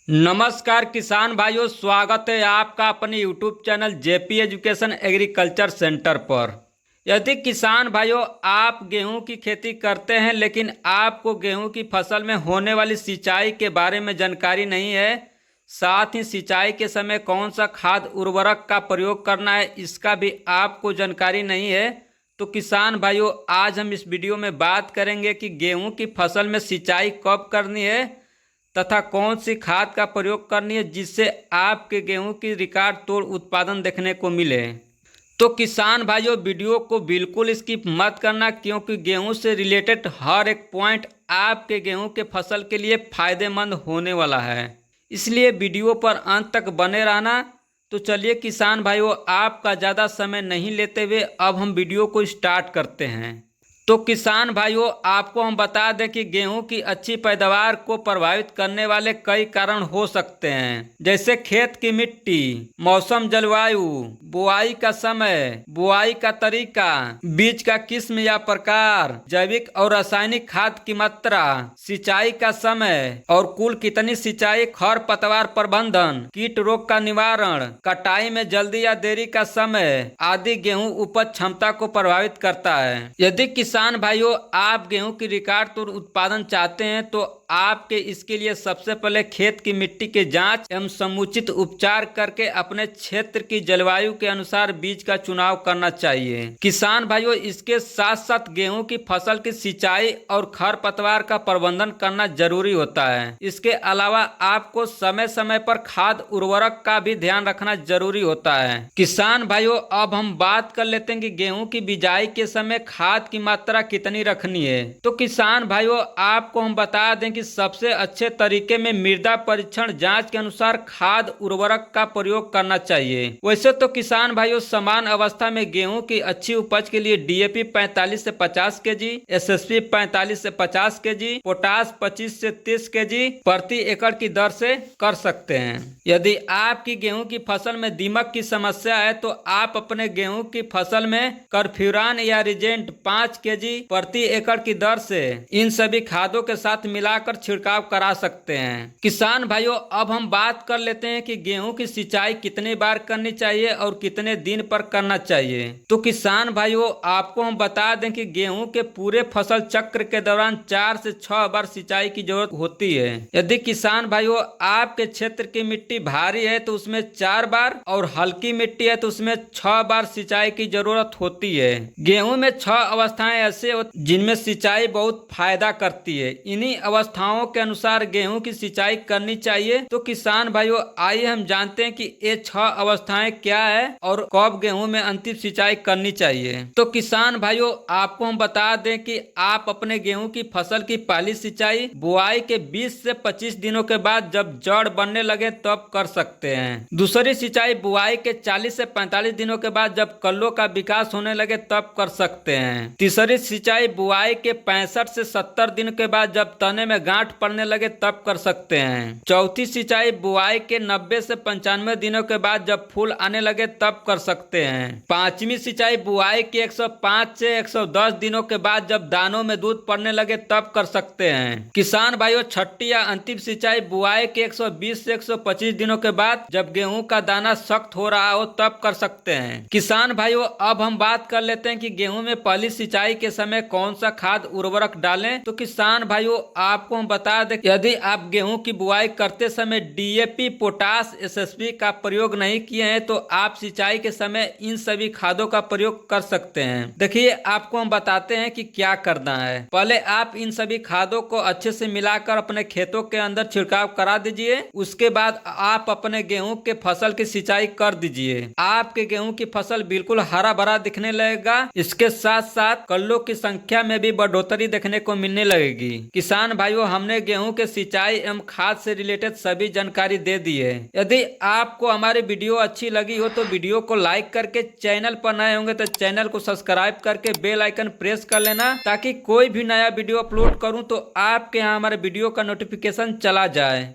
नमस्कार किसान भाइयों, स्वागत है आपका अपने YouTube channel JP education agriculture centre पर। यदि किसान भाइयों आप गेहूं की खेती करते हैं लेकिन आपको गेहूं की फसल में होने वाली सिंचाई के बारे में जानकारी नहीं है, साथ ही सिंचाई के समय कौन सा खाद उर्वरक का प्रयोग करना है इसका भी आपको जानकारी नहीं है, तो किसान भाइयों आज हम इस वीडियो में बात करेंगे कि गेहूं की फसल में सिंचाई कब करनी है तथा कौन सी खाद का प्रयोग करनी है जिससे आपके गेहूं की रिकॉर्ड तोड़ उत्पादन देखने को मिले। तो किसान भाइयों वीडियो को बिल्कुल स्किप मत करना, क्योंकि गेहूं से रिलेटेड हर एक पॉइंट आपके गेहूं के फसल के लिए फायदेमंद होने वाला है, इसलिए वीडियो पर अंत तक बने रहना। तो चलिए किसान भाइयों आपका ज़्यादा समय नहीं लेते हुए अब हम वीडियो को स्टार्ट करते हैं। तो किसान भाइयों आपको हम बता दें कि गेहूं की अच्छी पैदावार को प्रभावित करने वाले कई कारण हो सकते हैं, जैसे खेत की मिट्टी, मौसम, जलवायु, बुआई का समय, बुआई का तरीका, बीज का किस्म या प्रकार, जैविक और रासायनिक खाद की मात्रा, सिंचाई का समय और कुल कितनी सिंचाई, खरपतवार प्रबंधन, कीट रोग का निवारण, कटाई में जल्दी या देरी का समय आदि गेहूं उपज क्षमता को प्रभावित करता है। यदि किसान भाइयों आप गेहूं की रिकॉर्ड तोड़ उत्पादन चाहते हैं तो आपके इसके लिए सबसे पहले खेत की मिट्टी की जांच एवं समुचित उपचार करके अपने क्षेत्र की जलवायु के अनुसार बीज का चुनाव करना चाहिए। किसान भाइयों इसके साथ साथ गेहूं की फसल की सिंचाई और खरपतवार का प्रबंधन करना जरूरी होता है। इसके अलावा आपको समय समय पर खाद उर्वरक का भी ध्यान रखना जरूरी होता है। किसान भाइयों अब हम बात कर लेते हैं कि गेहूं की बिजाई के समय खाद की मात्रा कितनी रखनी है। तो किसान भाइयों आपको हम बता दें कि सबसे अच्छे तरीके में मृदा परीक्षण जांच के अनुसार खाद उर्वरक का प्रयोग करना चाहिए। वैसे तो किसान भाइयों समान अवस्था में गेहूं की अच्छी उपज के लिए डीएपी 45 से 50 केजी, एसएसपी 45 से 50 केजी, पोटास 25 से 30 केजी प्रति एकड़ की दर से कर सकते हैं। यदि आपकी गेहूं की फसल में दीमक की समस्या है तो आप अपने गेहूं की फसल में करफ्यूरान या रिजेंट 5 केजी प्रति एकड़ की दर से इन सभी खादों के साथ मिलाकर छिड़काव करा सकते हैं। किसान भाइयों अब हम बात कर लेते हैं कि गेहूं की सिंचाई कितनी बार करनी चाहिए और कितने दिन पर करना चाहिए। तो किसान भाइयों आपको हम बता दें कि गेहूं के पूरे फसल चक्र के दौरान 4 से 6 बार सिंचाई की जरूरत होती है। यदि किसान भाइयों आपके क्षेत्र की मिट्टी भारी है तो उसमें 4 बार और हल्की मिट्टी है तो उसमें 6 बार सिंचाई की जरूरत होती है। गेहूं में 6 अवस्थाएं ऐसे जिनमें सिंचाई बहुत फायदा करती है। इन्हीं अवस्थाओं के अनुसार गेहूं की सिंचाई करनी चाहिए। तो किसान भाइयों आइए हम जानते हैं कि ये 6 अवस्थाएं क्या है और कब गेहूं में अंतिम सिंचाई करनी चाहिए। तो किसान भाइयों आपको हम बता दें कि आप अपने गेहूं की फसल की पहली सिंचाई बुआई के 20 से 25 दिनों के बाद जब जड़ बनने लगे तब कर सकते हैं। दूसरी सिंचाई बुआई के 40 से 45 दिनों के बाद जब कल्लों का विकास होने लगे तब कर सकते हैं। तीसरी सिंचाई बुआई के 65 से 70 दिन के बाद जब तने में गांठ पड़ने लगे तब कर सकते हैं। चौथी सिंचाई बुआई के 90 से 95 दिनों के बाद जब फूल आने लगे तब कर सकते हैं। पांचवी सिंचाई बुआई के 105 से 110 दिनों के बाद जब दानों में दूध पड़ने लगे तब कर सकते हैं। किसान भाइयों छठी या अंतिम सिंचाई बुआई के 120 से 125 दिनों के बाद जब गेहूं का दाना सख्त हो रहा हो तब कर सकते हैं। किसान भाइयों अब हम बात कर लेते हैं कि गेहूं में पहली सिंचाई के समय कौन सा खाद उर्वरक डालें। तो किसान भाइयों आपको हम बता दें यदि आप गेहूं की बुआई करते समय डीएपी, पोटास, एसएसपी का प्रयोग नहीं किए हैं तो आप सिंचाई के समय इन सभी खादों का प्रयोग कर सकते हैं। देखिए आपको हम बताते हैं कि क्या करना है। पहले आप इन सभी खादों को अच्छे से मिलाकर अपने खेतों के अंदर छिड़काव करा दीजिए। उसके बाद आप अपने गेहूं के फसल की सिंचाई कर दीजिए। आपके गेहूं की फसल बिल्कुल हरा भरा दिखने लगेगा। इसके साथ साथ कल्लों की संख्या में भी बढ़ोतरी देखने को मिलने लगेगी। किसान भाइयों हमने गेहूं के सिंचाई एवं खाद से रिलेटेड सभी जानकारी दे दी है। यदि आपको हमारी वीडियो अच्छी लगी हो तो वीडियो को लाइक करके, चैनल पर नए होंगे तो चैनल को सब्सक्राइब करके बेल आइकन प्रेस कर लेना, ताकि कोई भी नया वीडियो अपलोड करूं तो आपके यहाँ हमारे वीडियो का नोटिफिकेशन चला जाए।